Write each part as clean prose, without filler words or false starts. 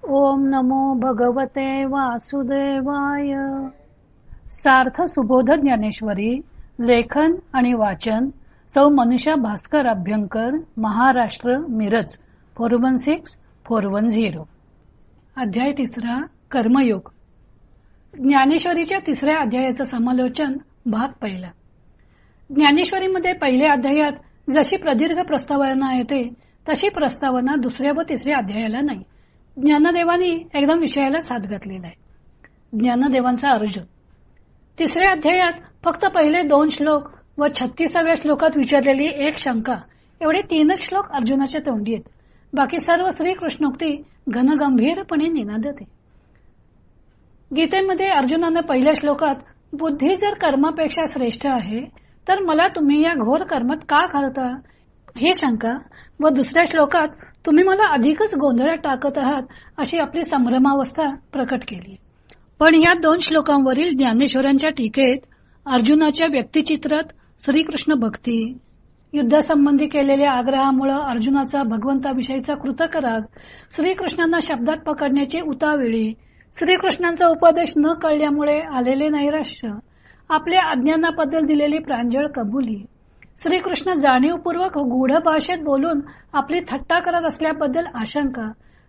ओम नमो भगवते वासुदेवाय. सार्थ सुबोध ज्ञानेश्वरी. लेखन आणि वाचन सौ मनीषा भास्कर अभ्यंकर, महाराष्ट्र, मिरज 416410. अध्याय 3. कर्मयोग. ज्ञानेश्वरीच्या 3ऱ्या अध्यायाचं समालोचन. भाग 1. ज्ञानेश्वरीमध्ये पहिल्या अध्यायात जशी प्रदीर्घ प्रस्तावना येते तशी प्रस्तावना 2ऱ्या व 3ऱ्या अध्यायाला नाही. ज्ञानदेवांनी एकदम विषयालाच हात घातलेला आहे. ज्ञानदेवांचा अर्जुन. 3ऱ्या अध्यायात फक्त पहिले 2 श्लोक व 36व्या श्लोकात विचारलेली एक शंका एवढे 3च श्लोक अर्जुनाच्या तोंडी आहेत. बाकी सर्व श्रीकृष्णोक्ती घनगंभीरपणे निनादते. गीतेमध्ये अर्जुनाने पहिल्या श्लोकात बुद्धी जर कर्मापेक्षा श्रेष्ठ आहे तर मला तुम्ही या घोर कर्मात का घालता ही शंका व 2ऱ्या श्लोकात तुम्ही मला अधिकच गोंधळात टाकत आहात अशी आपली संभ्रमावस्था प्रकट केली. पण या 2 श्लोकांवरील ज्ञानेश्वरांच्या टीकेत अर्जुनाच्या व्यक्तिचित्रात श्रीकृष्ण भक्ती, युद्धासंबंधी केलेल्या आग्रहामुळे अर्जुनाचा भगवंताविषयीचा कृतक राग, श्रीकृष्णांना शब्दात पकडण्याची उताविळी, श्रीकृष्णांचा उपदेश न कळल्यामुळे आलेले नैराश्य, आपल्या अज्ञानाबद्दल दिलेली प्रांजळ कबुली, श्रीकृष्ण जाणीवपूर्वक गूढ भाषेत बोलून आपली थट्टा करत असल्याबद्दल आशंका,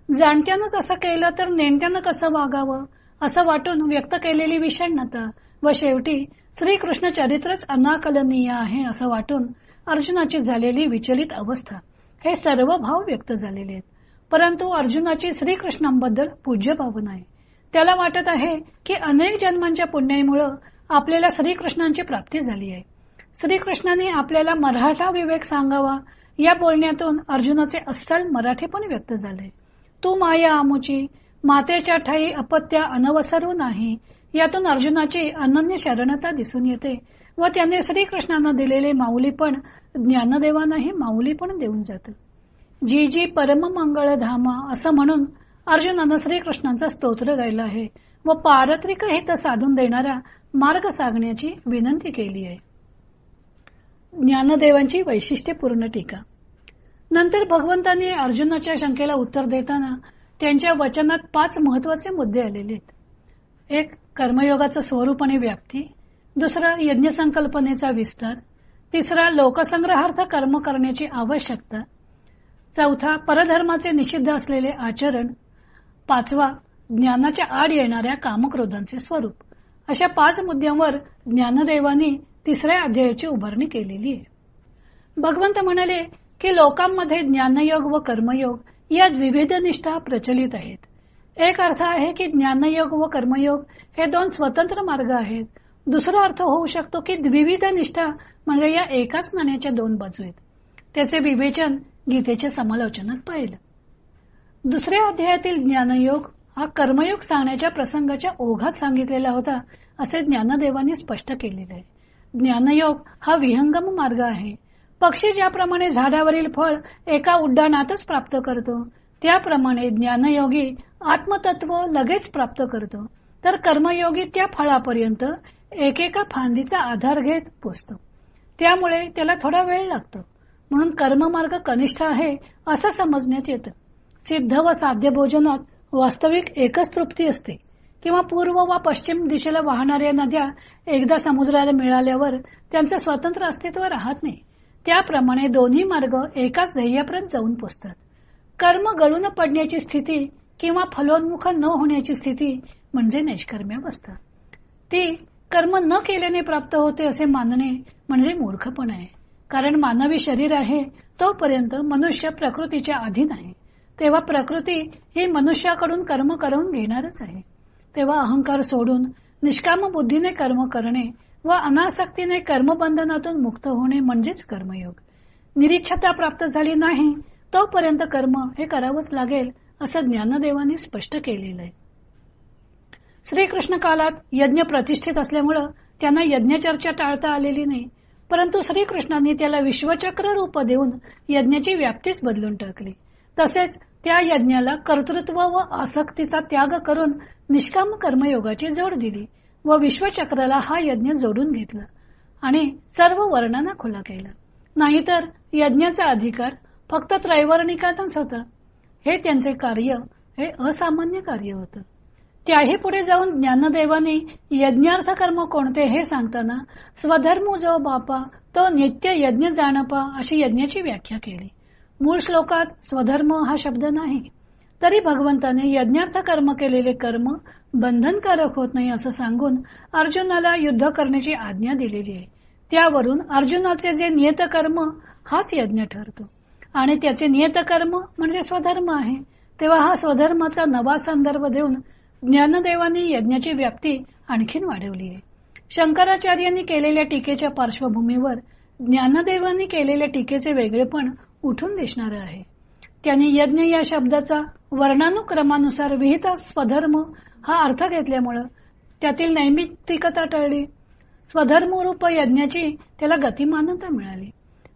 जाणत्यानंच असं केलं तर नेमक्यानं कसं वागावं असं वाटून व्यक्त केलेली विषण्णता व शेवटी श्रीकृष्ण चरित्रच अनाकलनीय आहे असं वाटून अर्जुनाची झालेली विचलित अवस्था, हे सर्व भाव व्यक्त झालेले आहेत. परंतु अर्जुनाची श्रीकृष्णांबद्दल पूज्य भावना आहे. त्याला वाटत आहे की अनेक जन्मांच्या पुण्यामुळे आपल्याला श्रीकृष्णांची प्राप्ती झाली आहे. श्रीकृष्णाने आपल्याला मराठा विवेक सांगावा या बोलण्यातून अर्जुनाचे अस्सल मराठीपण व्यक्त झाले. तू माया आमुची, मातेच्या ठाई अपत्या अनवसरू नाही, यातून अर्जुनाची अनन्य शरणता दिसून येते व त्याने श्रीकृष्णांना दिलेले माऊलीपण ज्ञानदेवांनाही माऊलीपण देऊन जातं. जी जी परम मंगळ धामा असं म्हणून अर्जुनानं श्रीकृष्णांचा स्तोत्र गायला आहे व पारत्रिक हित साधून देणारा मार्ग सांगण्याची विनंती केली आहे. ज्ञानदेवांची वैशिष्ट्यपूर्ण टीका. नंतर भगवंतांनी अर्जुनाच्या शंकेला उत्तर देताना त्यांच्या वचनात 5 महत्वाचे मुद्दे आलेले आहेत. 1. कर्मयोगाचं स्वरूप आणि व्याप्ती. 2. यज्ञसंकल्पनेचा विस्तार. 3. लोकसंग्रहार्थ कर्म करण्याची आवश्यकता. 4. परधर्माचे निषिद्ध असलेले आचरण. 5. ज्ञानाच्या आड येणाऱ्या कामक्रोधांचे स्वरूप. अशा 5 मुद्द्यांवर ज्ञानदेवांनी 3ऱ्या अध्यायाची उभारणी केलेली आहे. भगवंत म्हणाले की लोकांमध्ये ज्ञानयोग व कर्मयोग या विविध निष्ठा प्रचलित आहेत. एक अर्थ आहे की ज्ञानयोग व कर्मयोग हे 2 स्वतंत्र मार्ग आहेत. दुसरा अर्थ होऊ शकतो की विविध निष्ठा म्हणजे या एकाच नाण्याच्या 2 बाजू आहेत. त्याचे विवेचन गीतेच्या समालोचनात पाहिलं. 2ऱ्या अध्यायातील ज्ञानयोग हा कर्मयोग सांगण्याच्या प्रसंगाच्या ओघात सांगितलेला होता असे ज्ञानदेवांनी स्पष्ट केलेले आहे. ज्ञानयोग हा विहंगम मार्ग आहे. पक्षी ज्याप्रमाणे झाडावरील फळ एका उड्डाणातच प्राप्त करतो त्याप्रमाणे ज्ञानयोगी आत्मतत्व लगेच प्राप्त करतो, तर कर्मयोगी त्या फळापर्यंत एकेका फांदीचा आधार घेत पोचतो. त्यामुळे त्याला थोडा वेळ लागतो. म्हणून कर्ममार्ग कनिष्ठ आहे असं समजण्यात येतं. सिद्ध व साध्य भोजनात वास्तविक एकच तृप्ती असते किंवा पूर्व व पश्चिम दिशेला वाहणाऱ्या नद्या एकदा समुद्राला मिळाल्यावर त्यांचं स्वतंत्र अस्तित्व राहत नाही. त्याप्रमाणे दोन्ही मार्ग एकाच ध्येयापर्यंत जाऊन पोचतात. कर्म गळून पडण्याची स्थिती किंवा फलोन्मुख न होण्याची स्थिती म्हणजे नैष्कर्म्यावस्था. ती कर्म न केल्याने प्राप्त होते असे मानणे म्हणजे मूर्खपण आहे. कारण मानवी शरीर आहे तोपर्यंत मनुष्य प्रकृतीच्या अधीन आहे. तेव्हा प्रकृती ही मनुष्याकडून कर्म करून घेणारच आहे. तेव्हा अहंकार सोडून निष्काम बुद्धीने कर्म करणे व अनासक्तीने कर्मबंधनातून मुक्त होणे म्हणजेच कर्मयोग. निरीच्छता प्राप्त झाली नाही तोपर्यंत कर्म हे करावंच लागेल असं ज्ञानदेवांनी स्पष्ट केलेलं आहे. श्रीकृष्ण कालात यज्ञ प्रतिष्ठित असल्यामुळं त्यांना यज्ञचर्चा टाळता आलेली नाही. परंतु श्रीकृष्णांनी त्याला विश्वचक्र रूप देऊन यज्ञाची व्याप्तीच बदलून टाकली. तसेच त्या यज्ञाला कर्तृत्व व आसक्तीचा त्याग करून निष्काम कर्मयोगाची जोड दिली व विश्वचक्राला हा यज्ञ जोडून घेतला आणि सर्व वर्णांना खुला केला. नाहीतर यज्ञाचा अधिकार फक्त त्रैवर्णिकातच होता. हे त्यांचे कार्य हे असामान्य कार्य होतं. त्याही पुढे जाऊन ज्ञानदेवांनी यज्ञार्थ कर्म कोणते हे सांगताना स्वधर्म जो बापा तो नित्य यज्ञ जाणपा अशी यज्ञाची व्याख्या केली. मूळ श्लोकात स्वधर्म हा शब्द नाही, तरी भगवंताने यज्ञार्थ कर्म केलेले कर्म बंधनकारक होत नाही असं सांगून अर्जुनाला युद्ध करण्याची आज्ञा दिलेली आहे. त्यावरून अर्जुनाचे जे नियत कर्म हाच यज्ञ ठरतो आणि त्याचे नियत कर्म म्हणजे स्वधर्म आहे. तेव्हा हा स्वधर्माचा नवा संदर्भ देऊन ज्ञानदेवांनी यज्ञाची व्याप्ती आणखीन वाढवली आहे. शंकराचार्यांनी केलेल्या टीकेच्या पार्श्वभूमीवर ज्ञानदेवांनी केलेल्या टीकेचे वेगळेपण उठून दिसणार आहे. त्यांनी यज्ञ या शब्दाचा वर्णानुक्रमानुसार विहित स्वधर्म हा अर्थ घेतल्यामुळं त्यातील नैमित्तिकता टळली. स्वधर्मरूप यज्ञाची त्याला गतिमानता मिळाली.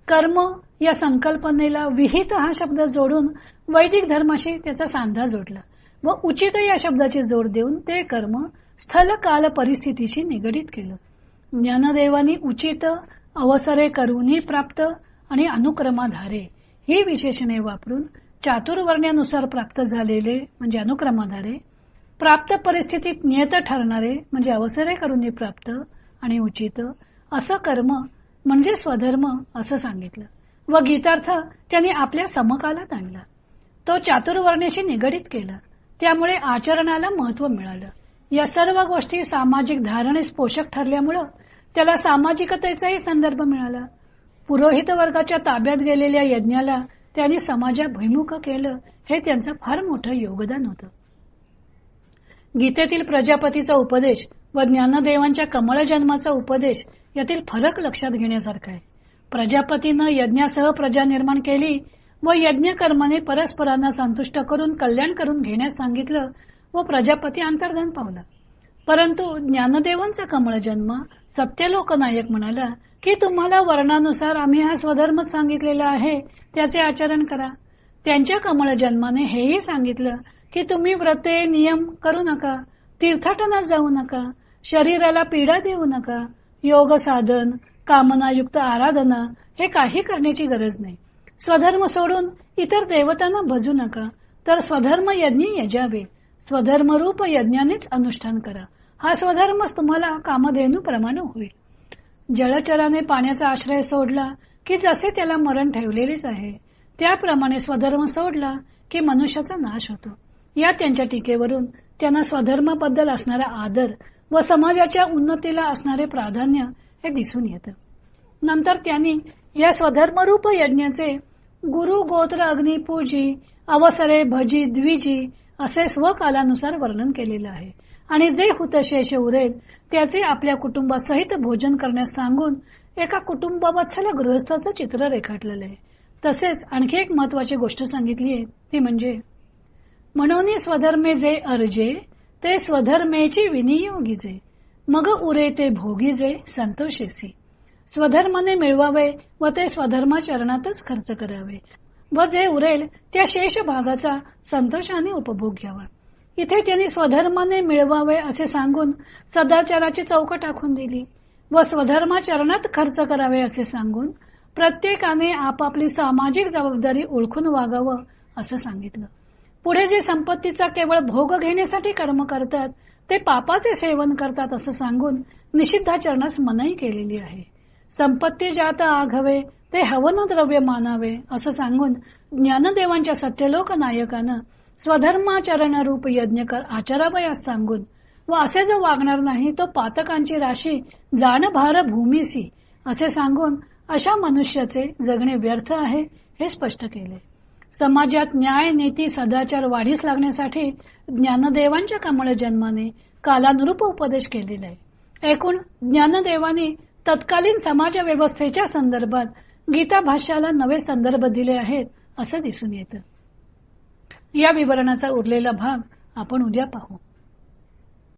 कर्म या संकल्पनेला विहित हा शब्द जोडून वैदिक धर्माशी त्याचा सांधा जोडला व उचित या शब्दाची जोड देऊन ते कर्म स्थल काल परिस्थितीशी निगडीत केलं. ज्ञानदेवांनी उचित, अवसरे करूनी प्राप्त आणि अनुक्रमाधारे ही विशेषणे वापरून चातुर्वर्ण्यानुसार प्राप्त झालेले म्हणजे अनुक्रमाधारे, प्राप्त परिस्थितीत नियत ठरणारे म्हणजे अवसरे करूनी प्राप्त आणि उचित असं कर्म म्हणजे स्वधर्म असं सांगितलं व गीतार्थ त्यांनी आपल्या समकालात आणला. तो चातुर्वर्ण्याशी निगडीत केला, त्यामुळे आचरणाला महत्व मिळालं. या सर्व गोष्टी सामाजिक धारणेस पोषक ठरल्यामुळं त्याला सामाजिकतेचाही संदर्भ मिळाला. पुरोहित वर्गाच्या ताब्यात गेलेल्या यज्ञाला त्यांनी समाजाभिमुख केलं, हे त्यांचं फार मोठं योगदान होतं. गीतेतील प्रजापतीचा उपदेश व ज्ञानदेवांच्या कमळ जन्माचा उपदेश यातील फरक लक्षात घेण्यासारखा आहे. प्रजापतीनं यज्ञासह प्रजा निर्माण केली व यज्ञ कर्माने परस्परांना संतुष्ट करून कल्याण करून घेण्यास सांगितलं व प्रजापती अंतर्धान पावला. परंतु ज्ञानदेवांचा कमळ जन्म सत्यलोकनायक म्हणाला की तुम्हाला वर्णानुसार आम्ही हा स्वधर्मच सांगितलेला आहे, त्याचे आचरण करा. त्यांच्या कमळ जन्माने हेही सांगितलं की तुम्ही व्रते नियम करू नका, तीर्थाटनात जाऊ नका, शरीराला पीडा देऊ नका, योग साधन, कामनायुक्त आराधना हे काही करण्याची गरज नाही. स्वधर्म सोडून इतर देवतांना भजू नका, तर स्वधर्म यज्ञ यजावे. स्वधर्मरूप यज्ञानेच अनुष्ठान करा. हा स्वधर्मच तुम्हाला कामधेनूप्रमाणे होईल. जलचराने पाण्याचा आश्रय सोडला की जसे त्याला मरण ठेवलेलेच आहे, त्याप्रमाणे स्वधर्म सोडला की मनुष्याचा नाश होतो. या त्यांच्या टीकेवरून त्यांना स्वधर्माबद्दल असणारा आदर व समाजाच्या उन्नतीला असणारे प्राधान्य हे दिसून येतं. नंतर त्यांनी या स्वधर्मरूप यज्ञाचे गुरु गोत्र अग्निपूजी, अवसरे भजी द्विजी असे स्वकालानुसार वर्णन केलेलं आहे आणि जे हुतशेष उरेल त्याचे आपल्या कुटुंबासहित भोजन करण्यास सांगून एका कुटुंबवत्सल गृहस्थाचं चित्र रेखाटलेलं आहे. तसेच आणखी एक महत्वाची गोष्ट सांगितली आहे, ती म्हणजे म्हणून स्वधर्मे जे अर्जे ते स्वधर्मेची विनियोगीजे, मग उरे ते भोगीजे संतोषेसी. स्वधर्माने मिळवावे व ते स्वधर्माचरणातच खर्च करावे व जे उरेल त्या शेष भागाचा संतोषाने उपभोग घ्यावा. इथे त्यांनी स्वधर्माने मिळवावे असे सांगून सदाचाराची चौकट आखून दिली व स्वधर्माचरणात खर्च करावे असे सांगून प्रत्येकाने आपापली सामाजिक जबाबदारी ओळखून वागावं असं सांगितलं. पुढे जे संपत्तीचा केवळ भोग घेण्यासाठी कर्म करतात ते पापाचे सेवन करतात असं सांगून निषिद्धाचरणास मनाई केलेली आहे. संपत्ती जात आघवे ते हवन द्रव्य मानावे असं सांगून ज्ञानदेवांच्या सत्यलोक नायकानं स्वधर्माचरण रूप यज्ञ आचरावयास सांगून व असे जो वागणार नाही तो पातकांची राशी जाण भार भूमीसी असे सांगून अशा मनुष्याचे जगणे व्यर्थ आहे हे स्पष्ट केले. समाजात न्याय नीती सदाचार वाढीस लागण्यासाठी ज्ञानदेवांच्या कमळ जन्माने कालानुरूप उपदेश केलेला आहे. एकूण ज्ञानदेवाने तत्कालीन समाज व्यवस्थेच्या संदर्भात गीता भाष्याला नवे संदर्भ दिले आहेत असं दिसून येतं. या विवरणाचा उरलेला भाग आपण उद्या पाहू.